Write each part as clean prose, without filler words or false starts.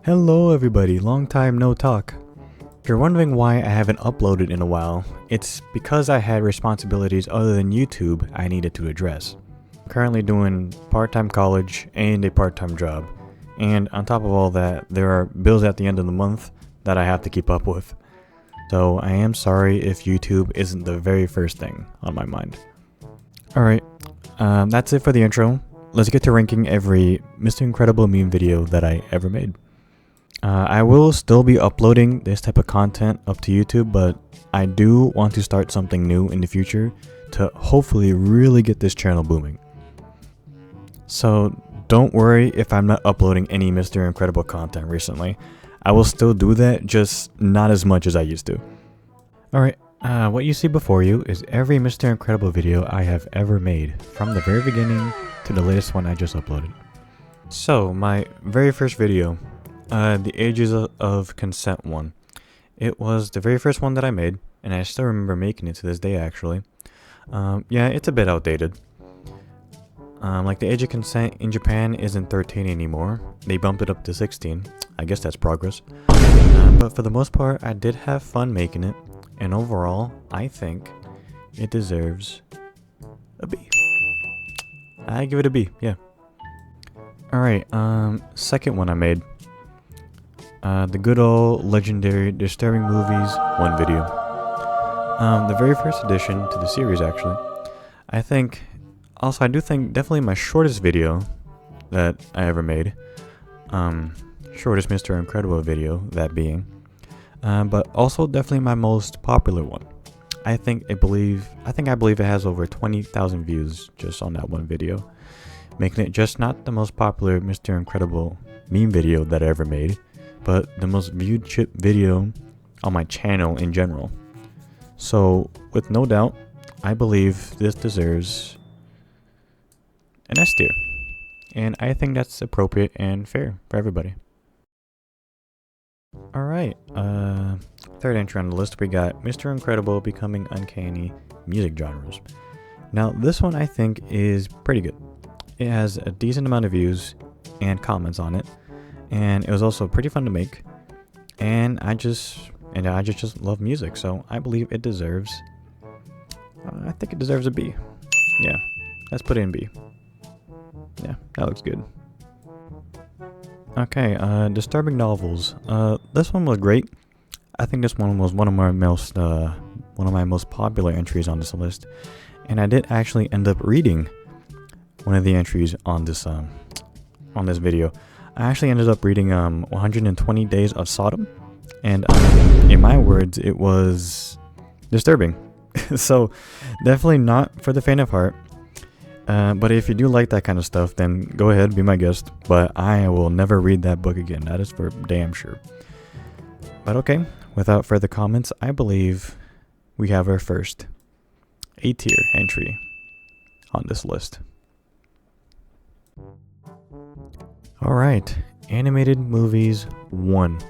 Hello everybody, long time no talk. If you're wondering why I haven't uploaded in a while, it's because I had responsibilities other than YouTube I needed to address. I'm currently doing part-time college and a part-time job, and on top of all that, there are bills at the end of the month that I have to keep up with. So I am sorry if YouTube isn't the very first thing on my mind. Alright, that's it for the intro. Let's get to ranking every Mr. Incredible meme video that I ever made. I will still be uploading this type of content up to YouTube, but I do want to start something new in the future to hopefully really get this channel booming. So don't worry if I'm not uploading any Mr. Incredible content recently. I will still do that, just not as much as I used to. Alright, what you see before you is every Mr. Incredible video I have ever made, from the very beginning to the latest one I just uploaded. So, my very first video, the Ages of Consent one. It was the very first one that I made, and I still remember making it to this day actually. Yeah, it's a bit outdated. Like the age of consent in Japan isn't 13 anymore. They bumped it up to 16. I guess that's progress. But for the most part, I did have fun making it, and overall, I think it deserves a B. I give it a B, yeah. Alright, second one I made. The good old legendary Disturbing Movies 1 video. The very first addition to the series actually. I do think definitely my shortest video that I ever made. Shortest Mr. Incredible video, that being. But also definitely my most popular one. I believe it has over 20,000 views just on that one video. Making it just not the most popular Mr. Incredible meme video that I ever made, but the most viewed video on my channel in general. So, with no doubt, I believe this deserves an S tier. And I think that's appropriate and fair for everybody. Alright, third entry on the list, we got Mr. Incredible becoming Uncanny music genres. Now, this one I think is pretty good. It has a decent amount of views and comments on it. And it was also pretty fun to make, and I just love music, so I believe it deserves, I think it deserves a B. Yeah, let's put it in B. Yeah, that looks good. Okay, Disturbing Novels. This one was great. I think this one was one of my most popular entries on this list, and I did actually end up reading one of the entries on this video. I actually ended up reading 120 Days of Sodom, and in my words, it was disturbing. So definitely not for the faint of heart. But if you do like that kind of stuff, then go ahead, be my guest. But I will never read that book again. That is for damn sure. But okay, without further comments, I believe we have our first A tier entry on this list. Alright, Animated Movies 1.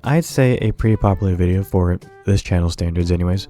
I'd say a pretty popular video for this channel standards anyways.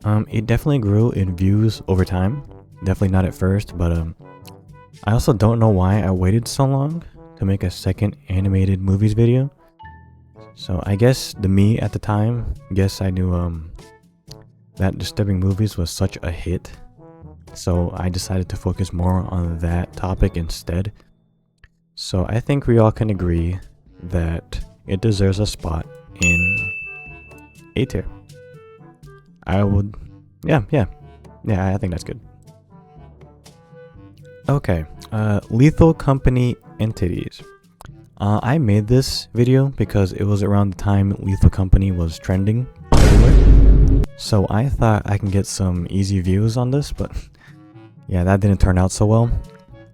It definitely grew in views over time. Definitely not at first, but I also don't know why I waited so long to make a second animated movies video. So I guess me at the time, I knew that Disturbing Movies was such a hit. So I decided to focus more on that topic instead. So I think we all can agree that it deserves a spot in A tier. I think that's good. Okay, Lethal Company Entities. I made this video because it was around the time Lethal Company was trending everywhere. So I thought I can get some easy views on this, but yeah, that didn't turn out so well.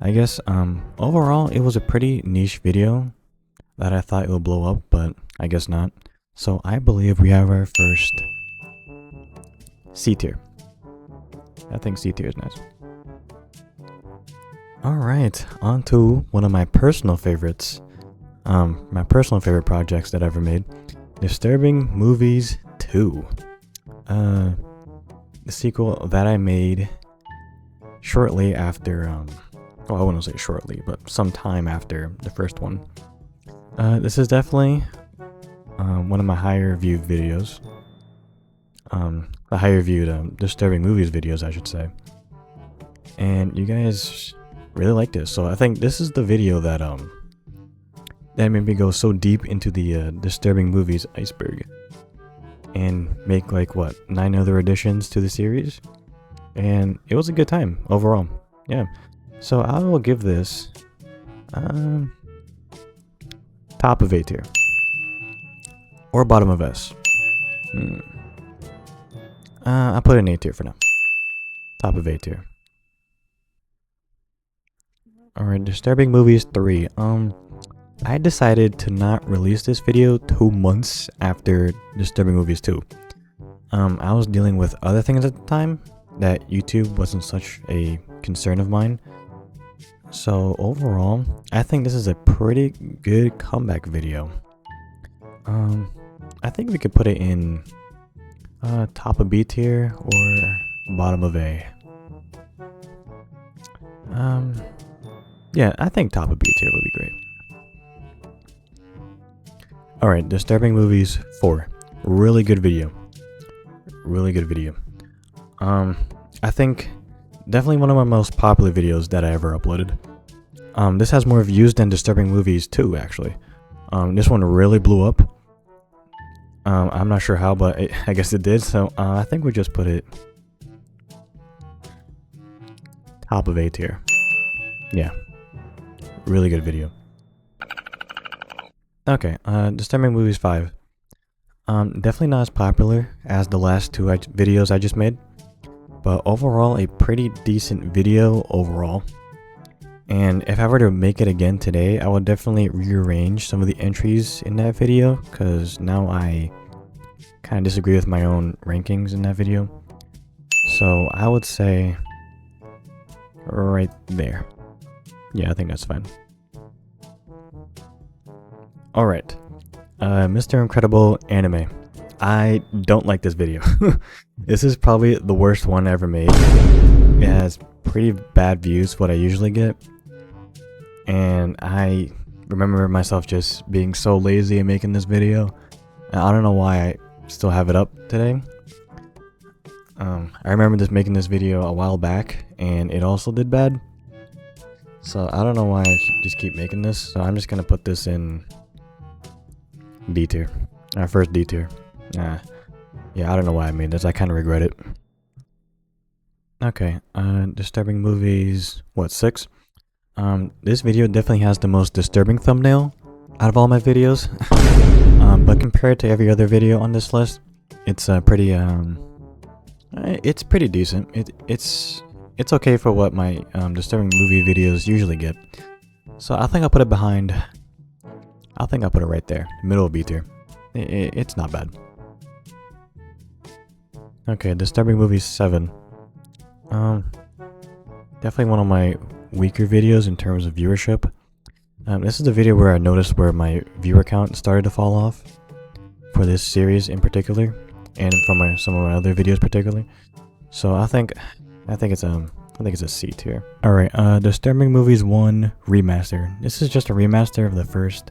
I guess overall it was a pretty niche video that I thought it would blow up, but I guess not. So I believe we have our first C tier. I think C tier is nice. Alright, on to one of my personal favorites. My personal favorite projects that I ever made. Disturbing Movies 2. The sequel that I made shortly after, well, I wouldn't say shortly, but some time after the first one. This is definitely one of my higher viewed videos. The higher viewed disturbing movies videos, I should say. And you guys really like this, so I think this is the video that that made me go so deep into the disturbing movies iceberg, and make like what 9 other additions to the series, and it was a good time overall. Yeah, so I will give this top of A tier or bottom of S. I'll put it in A tier for now. Top of A tier. Alright, Disturbing Movies 3. I decided to not release this video 2 months after Disturbing Movies 2. I was dealing with other things at the time that YouTube wasn't such a concern of mine. So overall, I think this is a pretty good comeback video. I think we could put it in top of B tier or bottom of A. Yeah, I think top of B tier would be great. Alright, Disturbing Movies 4. Really good video. Really good video. I think definitely one of my most popular videos that I ever uploaded. This has more views than Disturbing Movies 2, actually. This one really blew up. I'm not sure how, but I guess it did, so I think we just put it top of A tier. Yeah. Really good video. Okay, Disturbing Movies 5. Definitely not as popular as the last 2 videos I just made, but overall a pretty decent video overall. And if I were to make it again today, I would definitely rearrange some of the entries in that video, because now I kind of disagree with my own rankings in that video. So I would say right there. Yeah, I think that's fine. Alright, Mr. Incredible Anime. I don't like this video. This is probably the worst one I ever made. It has pretty bad views, what I usually get. And I remember myself just being so lazy and making this video. I don't know why I still have it up today. I remember making this video a while back, and it also did bad. So I don't know why I just keep making this. So I'm just gonna put this in D tier. First D tier. Yeah, I don't know why I made this. I kind of regret it. Okay, Disturbing Movies, what, 6? This video definitely has the most disturbing thumbnail out of all my videos. But compared to every other video on this list, it's pretty it's pretty decent. It's okay for what my disturbing movie videos usually get. So I think I'll put it behind. I think I'll put it right there, middle of B tier. It's not bad. Okay, Disturbing Movies 7. Definitely one of my weaker videos in terms of viewership. This is the video where I noticed where my viewer count started to fall off for this series in particular, and from some of my other videos particularly. So I think it's a C tier. All right, Disturbing Movies 1 remaster. This is just a remaster of the first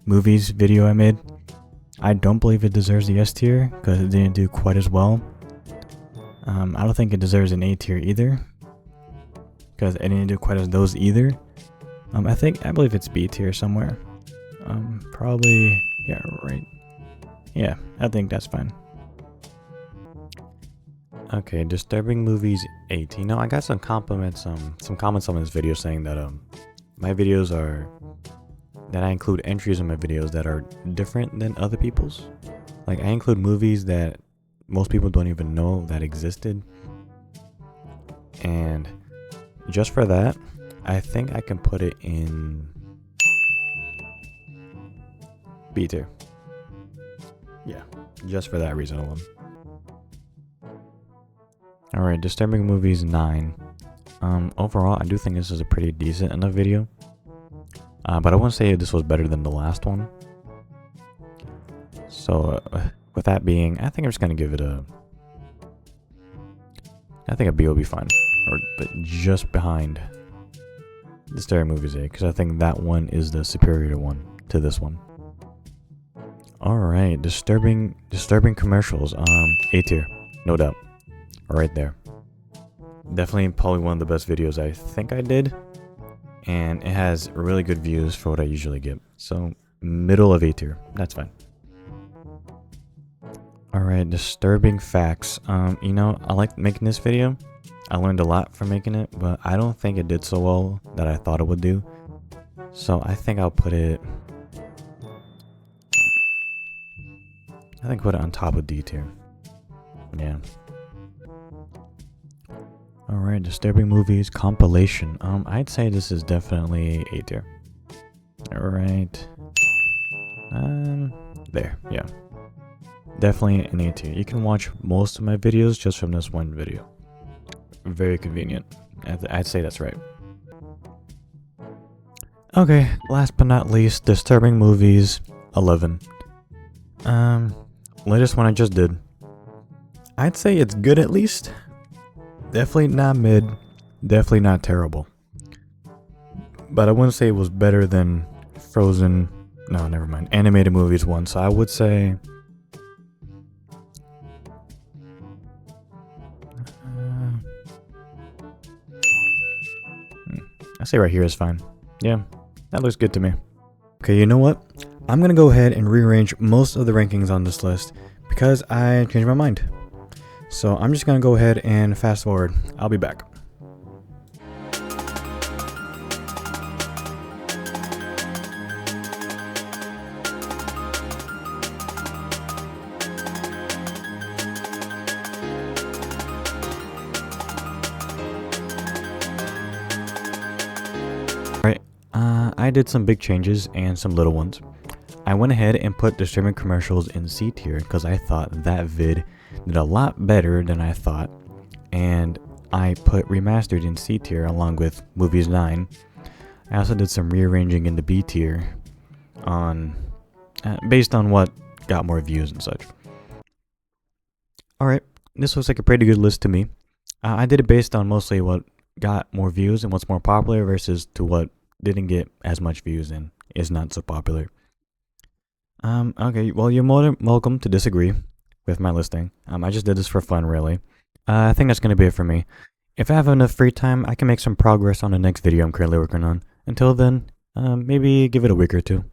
movies video I made. I don't believe it deserves the S tier because it didn't do quite as well. I don't think it deserves an A tier either because it didn't do quite as those either. I believe it's B tier somewhere. Probably, yeah, right. Yeah, I think that's fine. Okay, Disturbing Movies 8. You know, I got some comments on this video saying that my videos that I include entries in my videos that are different than other people's. Like, I include movies that most people don't even know that existed. And just for that, I think I can put it in B tier. Yeah, just for that reason alone. Alright, Disturbing Movies 9. Overall, I do think this is a pretty decent enough video. But I wouldn't say this was better than the last one. So, with that being, I think I'm just going to give it I think a B will be fine. But just behind Disturbing movies A, because I think that one is the superior one to this one. Alright, disturbing commercials. A tier, no doubt. Right there. Definitely probably one of the best videos I think I did. And it has really good views for what I usually get. So, middle of A tier. That's fine. Alright, disturbing facts. You know, I like making this video. I learned a lot from making it, but I don't think it did so well that I thought it would do. So I think I'll put it... put it on top of D tier. Yeah. Alright, disturbing movies compilation. I'd say this is definitely A tier. Alright. There, yeah. Definitely an A tier. You can watch most of my videos just from this one video. Very convenient. I'd say that's right. Okay, last but not least, disturbing movies 11. Latest one I just did. I'd say it's good at least. Definitely not mid. Definitely not terrible. But I wouldn't say it was better than Frozen. No, never mind. Animated movies one. So I would say... I say right here is fine. Yeah, that looks good to me. Okay, you know what? I'm gonna go ahead and rearrange most of the rankings on this list because I changed my mind. So I'm just gonna go ahead and fast forward. I'll be back. Alright, I did some big changes and some little ones. I went ahead and put disturbing commercials in C tier because I thought that vid did a lot better than I thought, and I put remastered in C tier along with movies 9. I also did some rearranging in the B tier on based on what got more views and such. Alright, this looks like a pretty good list to me. I did it based on mostly what got more views and what's more popular versus to what didn't get as much views and is not so popular. Okay, well, you're more than welcome to disagree with my listing. I just did this for fun, really. I think that's going to be it for me. If I have enough free time, I can make some progress on the next video I'm currently working on. Until then, maybe give it a week or two.